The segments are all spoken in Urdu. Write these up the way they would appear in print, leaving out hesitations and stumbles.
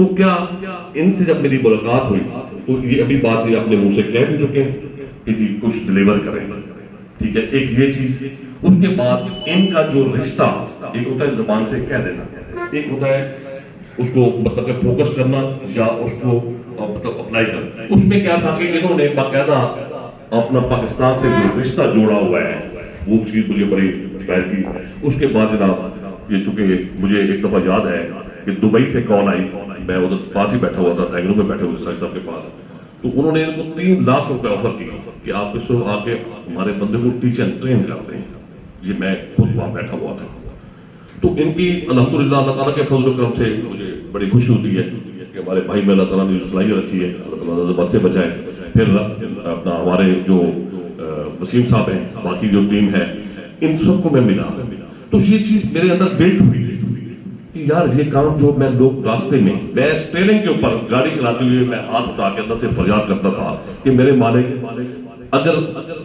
تو کیا ان سے جب میری ملاقات ہوئی تو یہ ابھی بات یہ اپنے منہ سے کہہ بھی چکے ہیں کہ جی کچھ ڈلیور کریں، ٹھیک ہے، ایک یہ چیز۔ اس کے بعد ان کا جو رشتہ، ایک ہوتا ہے زبان سے کہہ دینا، ایک ہوتا ہے اس کو مطلب کہ فوکس کرنا یا اس کو مطلب اپلائی کرنا۔ اس میں کیا تھا کہ انہوں نے باقاعدہ اپنا پاکستان سے جو رشتہ جوڑا ہوا ہے وہ چیز مجھے بڑی انسپائر کی۔ اس کے بعد جناب یہ چونکہ مجھے ایک دفعہ یاد ہے کہ دبئی سے کال آئی، میں ادھر پاس ہی بیٹھا ہوا تھا، بینگلور میں بیٹھے ہوئے ساجد صاحب کے پاس، تو انہوں نے ان کو 3 لاکھ روپے آفر کیا کہ آپ اس کو آ کے ہمارے بندے کو ٹیچ اینڈ ٹرین کرتے ہیں۔ یہ میں خود وہاں بیٹھا ہوا تھا، تو ان کی الحمدللہ اللہ تعالیٰ کے فضل و کرم سے مجھے بڑی خوشی ہوتی ہے کہ ہمارے بھائی میں اللہ تعالیٰ نے جو صلاحیت رکھی ہے، اللہ تعالیٰ نظر سے بچائے۔ پھر اپنا ہمارے جو وسیم صاحب ہیں، باقی جو ٹیم ہے، ان سب کو میں ملا، تو یہ چیز میرے اندر بلڈ ہوئی کہ یار یہ کام جو میں لوگ راستے میں اسٹیئرنگ کے اوپر گاڑی چلاتے ہوئے میں ہاتھ اٹھا کے اندر سے فریاد کرتا تھا کہ میرے مالک اگر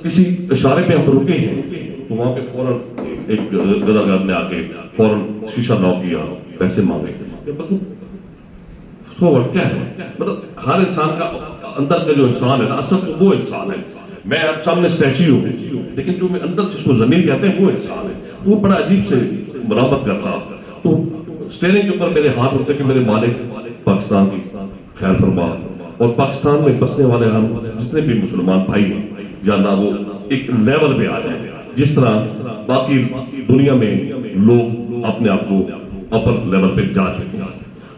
کسی اشارے پہ ہم رکے ہیں تو وہاں پہ فوراً ایک گداگر نے آ کے فوراً شیشہ لاک کیا، پیسے مانگے۔ کیا ہے مطلب ہر انسان کا اندر کا جو انسان ہے نا، اصل وہ انسان ہے۔ میں اب سامنے اسٹیچو ہوں لیکن جو میں اندر جس کو ضمیر کہتے ہیں وہ انسان ہے، وہ بڑا عجیب سے ملامت کرتا۔ تو اسٹیئرنگ کے اوپر میرے ہاتھ ہوتے کہ میرے مالک پاکستان کی خیر فرما، اور پاکستان میں بسنے والے ہم جتنے بھی مسلمان بھائی ہیں یا اللہ وہ ایک لیول پہ آ جائیں جس طرح باقی دنیا میں لوگ اپنے آپ کو اپر لیول پہ جا چکے ہیں۔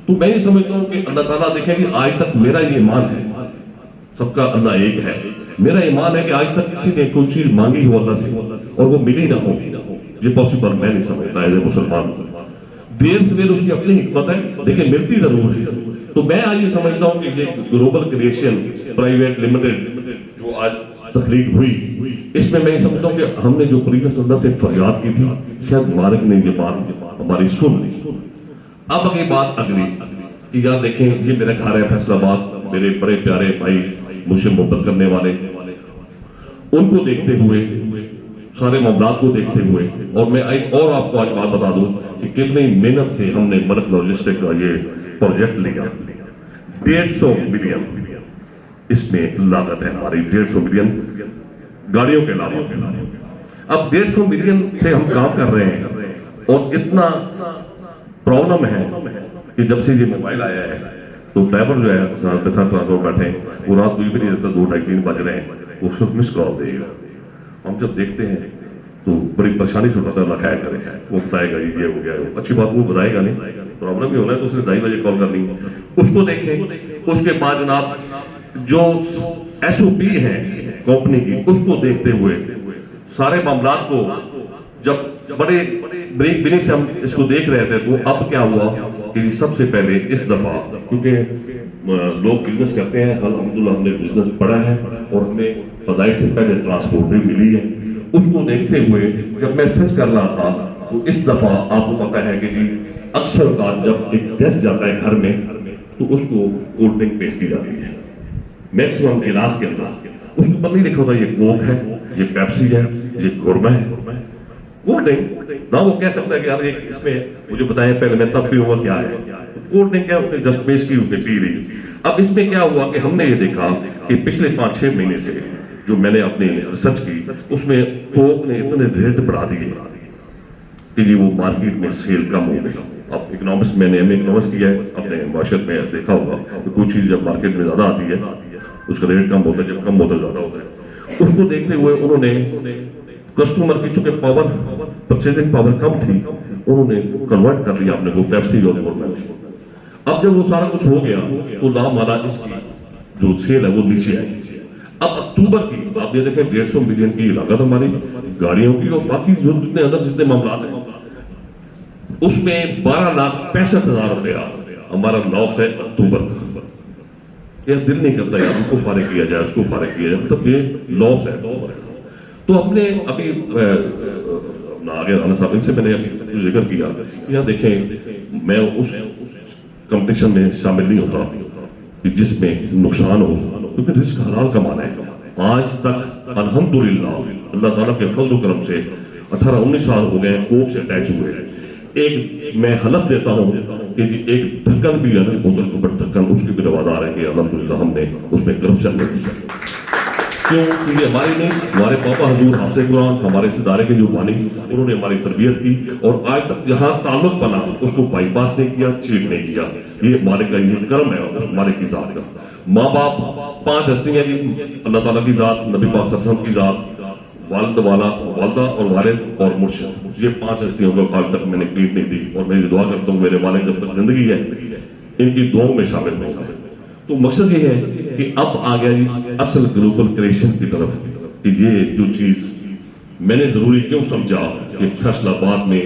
تو میں یہ سمجھتا ہوں کہ اللہ تعالیٰ دیکھیں کہ آج تک میرا یہ ایمان ہے، سب کا اللہ ایک ہے، میرا ایمان ہے کہ آج تک کسی نے کوئی چیز مانگی ہو اللہ سے اور وہ ملی نہ ہو، یہ پاسبل میں نہیں سمجھتا ایز اے مسلمان۔ دیر سویر اس کی اپنی حکمت ہے لیکن ملتی ضرور ہے۔ تو میں آج یہ سمجھتا ہوں کہ یہ گلوبل کریشن پرائیویٹ لمیٹڈ جو آج تخلیق ہوئی، اس میں یہ سمجھتا ہوں کہ ہم نے جو پریویس اللہ سے فریاد کی تھی، شاید مالک نے یہ بات ہماری سن لی۔ اب اگلی بات اگلی کہ یار دیکھیں یہ میرا گھر ہے فیصل آباد، میرے بڑے پیارے بھائی مجھ سے محبت کرنے والے، ان کو دیکھتے ہوئے، سارے معاملات کو دیکھتے ہوئے، اور میں ایک اور آپ کو آج بات بتا دوں کہ کتنی محنت سے ہم نے ملک لاجسٹک کا یہ پروجیکٹ لیا۔ 150 ملین اس میں لاگت ہے ہماری، 150 ملین گاڑیوں کے علاوہ۔ اب 150 ملین سے ہم کام کر رہے ہیں اور اتنا پرابلم ہے کہ جب سے یہ موبائل آیا ہے تو ڈرائیور جو ہے ٹرانسپورٹ بیٹھے ہیں وہ رات کو بھی نہیں رہتا، 2 ڈھائی 3 بج رہے ہیں، وہ صرف مس کال دے گا۔ ہم جب دیکھتے ہیں تو بڑی پریشانی سے ہوتا ہے، اللہ خیر کرے، وہ بتائے گا یہ ہو گیا، اچھی بات وہ بتائے گا نہیں، پرابلم ہی ہونا ہے تو اس نے 2:30 بجے کال کرنی ہے۔ اس کو دیکھیں، اس کے بعد جناب جو SOP ہے کمپنی کی، اس کو دیکھتے ہوئے سارے معاملات کو جب بڑے بریک بینی سے ہم اس کو دیکھ رہے تھے، تو اب کیا ہوا کہ سب سے پہلے اس دفعہ کیونکہ لوگ بزنس کرتے ہیں، الحمدللہ ہم نے بزنس پڑھا ہے اور ہمیں فضائی سے پہلے ٹرانسپورٹ بھی ملی ہے۔ اس کو دیکھتے ہوئے جب میں سرچ کر رہا تھا تو اس دفعہ آپ کو پتا ہے کہ جی اکثر کا جب ایک گیسٹ جاتا ہے گھر میں تو اس کو کولڈ ڈرنک پیش کی جاتی ہے، میکسیمم گلاس کے اندر اس کو پر نہیں لکھا ہوتا یہ کوک ہے، یہ پیپسی ہے، یہ گورما ہے، کولڈ ڈرنک نہ وہ کہہ سکتا ہے کہ یار اس میں مجھے بتائیں پہلے میں تب پیوں گا کیا ہے، کولڈ ڈرنک کیا اس نے جسٹ پیش کی اسے پی رہی۔ اب اس میں کیا ہوا کہ ہم نے یہ دیکھا کہ پچھلے 5-6 مہینے سے جو میں نے اپنی ریسرچ کی اس میں کوک نے اتنے ریٹ بڑھا دیے کہ جی وہ مارکیٹ میں سیل کم ہو گئی۔ اب اکنامکس میں نے اکنامکس کیا ہے، اپنے معاشرت میں دیکھا ہوگا کہ کوئی چیز جب مارکیٹ میں زیادہ آتی ہے اس کا ریٹ کم ہوتا ہے، جب کم ہوتا ہے زیادہ ہوتا ہے۔ اس کو دیکھتے ہوئے انہوں نے کسٹمر کی چونکہ پاور پرچیزنگ پاور کم تھی، انہوں نے کنورٹ کر لیا اپنے کو پیپسی اور گورما میں۔ اب جب وہ سارا کچھ ہو گیا تو لامالا اس کی جو سیل ہے وہ نیچے آئی۔ اب اکتوبر کی آپ یہ دیکھیں 150 ملین کی لاگت ہماری گاڑیوں کی اور باقی جو جتنے اندر جتنے معاملات ہیں اس میں 12,65,000 روپیہ ہمارا لاس ہے اکتوبر کا۔ یہ دل نہیں کرتا یار اس کو فارغ کیا جائے، اس کو فارغ کیا جائے، مطلب یہ لاس ہے۔ تو ہم نے ابھی آگے رانا صاحب ان سے میں نے ذکر کیا، یہاں دیکھیں میں اس کمپٹیشن میں شامل نہیں ہوتا جس میں نقصان ہو، کیونکہ رزق حلال کمانا ہے۔ آج تک الحمدللہ اللہ تعالیٰ کے فضل و کرم سے 18-19 سال ہو گئے کوک سے اٹیچ ہوئے۔ ایک میں حلف دیتا ہوں کہ جی ایک ڈھکن بھی ہے نا بوتل کے اوپر ڈھکن، اس کے بھی روادار ہے کہ الحمدللہ ہم نے اس میں کرپشن نہیں کیا. کیوں؟ کیونکہ ہماری نہیں، ہمارے پاپا حضور حافظ قرآن ہمارے اس ادارے کے جو بانی، انہوں نے ہماری تربیت کی اور آج تک جہاں تعلق بنا اس کو بائی پاس نہیں کیا، چیٹ نہیں کیا. یہ ہمارے کا یہ کرم ہے اور ہمارے کی ذات کا. ماں باپ 5 ہستیاں جی، اللہ تعالیٰ کی ذات، نبی پاک صلی اللہ علیہ وسلم کی ذات، والد والا، والدہ اور والد اور مرشد، یہ 5 ہستیوں کو آج تک میں نے کلیٹ نہیں دی. اور میں دعا کرتا ہوں میرے والد جب تک زندگی ہے ان کی دعاؤں میں شامل ہوں. تو مقصد یہ ہے کہ اب آ گیا جی اصل گلوبل کریشن کی طرف، کہ یہ جو چیز میں نے ضروری کیوں سمجھا کہ فیصل آباد میں